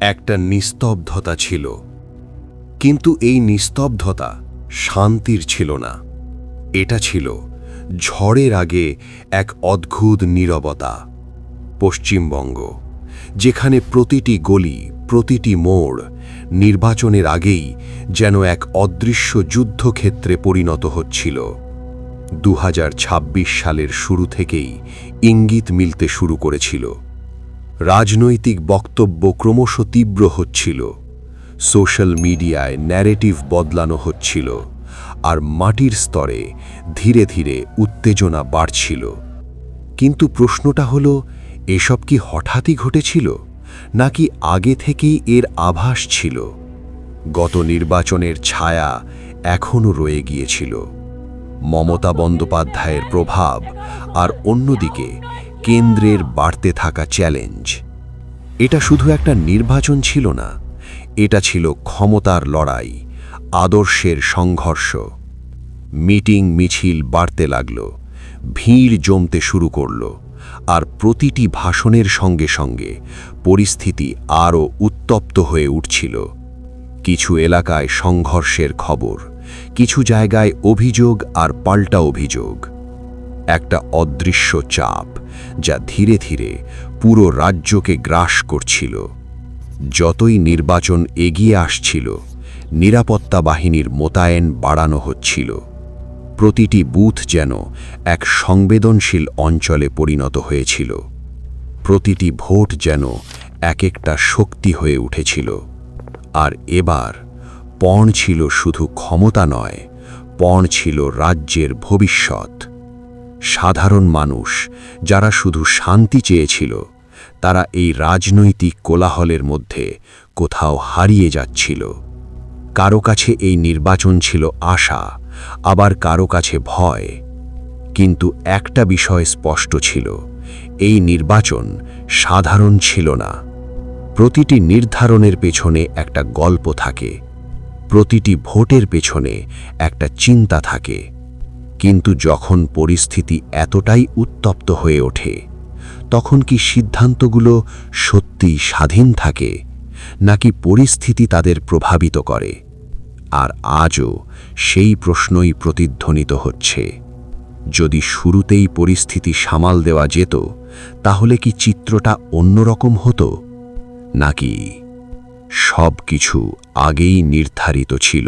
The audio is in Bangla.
একটা নিস্তব্ধতা ছিল, কিন্তু এই নিস্তব্ধতা শান্তির ছিল না। এটা ছিল ঝড়ের আগে এক অদ্ভুত নীরবতা। পশ্চিমবঙ্গ, যেখানে প্রতিটি গলি, প্রতিটি মোড় নির্বাচনের আগেই যেন এক অদৃশ্য যুদ্ধক্ষেত্রে পরিণত হচ্ছিল। 2026 সালের শুরু থেকেই ইঙ্গিত মিলতে শুরু করেছিল। রাজনৈতিক বক্তব্য ক্রমশ তীব্র হচ্ছিল, সোশ্যাল মিডিয়ায় ন্যারেটিভ বদলানো হচ্ছিল, আর মাটির স্তরে ধীরে ধীরে উত্তেজনা বাড়ছিল। কিন্তু প্রশ্নটা হলো, এসব কি হঠাৎই ঘটেছিল, নাকি আগে থেকেই এর আভাস ছিল? গত নির্বাচনের ছায়া এখনও রয়ে গিয়েছিল, মমতা বন্দ্যোপাধ্যায়ের প্রভাব, আর অন্যদিকে কেন্দ্রের বাড়তে থাকা চ্যালেঞ্জ। এটা শুধু একটা নির্বাচন ছিল না, এটা ছিল ক্ষমতার লড়াই, আদর্শের সংঘর্ষ। মিটিং মিছিল বাড়তে লাগল, ভিড় জমতে শুরু করল, আর প্রতিটি ভাষণের সঙ্গে সঙ্গে পরিস্থিতি আরও উত্তপ্ত হয়ে উঠছিল। কিছু এলাকায় সংঘর্ষের খবর, কিছু জায়গায় অভিযোগ আর পাল্টা অভিযোগ। একটা অদৃশ্য চাপ যা ধীরে ধীরে পুরো রাজ্যকে গ্রাস করছিল। যতই নির্বাচন এগিয়ে আসছিল, নিরাপত্তা বাহিনীর মোতায়েন বাড়ানো হচ্ছিল। প্রতিটি বুথ যেন এক সংবেদনশীল অঞ্চলে পরিণত হয়েছিল। প্রতিটি ভোট যেন এক একটা শক্তি হয়ে উঠেছিল। আর এবার পণ ছিল শুধু ক্ষমতা নয়, পণ ছিল রাজ্যের ভবিষ্যৎ। সাধারণ মানুষ যারা শুধু শান্তি চেয়েছিল, তারা এই রাজনৈতিক কোলাহলের মধ্যে কোথাও হারিয়ে যাচ্ছিল। কারো কাছে এই নির্বাচন ছিল আশা, আবার কারো কাছে ভয়। কিন্তু একটা বিষয় স্পষ্ট ছিল, এই নির্বাচন সাধারণ ছিল না। প্রতিটি নির্ধারণের পেছনে একটা গল্প থাকে, প্রতিটি ভোটের পেছনে একটা চিন্তা থাকে। কিন্তু যখন পরিস্থিতি এতটাই উত্তপ্ত হয়ে ওঠে, তখন কি সিদ্ধান্তগুলো সত্যিই স্বাধীন থাকে, নাকি পরিস্থিতি তাদের প্রভাবিত করে? আর আজও সেই প্রশ্নই প্রতিধ্বনিত হচ্ছে। যদি শুরুতেই পরিস্থিতি সামাল দেওয়া যেত, তাহলে কি চিত্রটা অন্যরকম হতো, নাকি সব কিছু আগেই নির্ধারিত ছিল?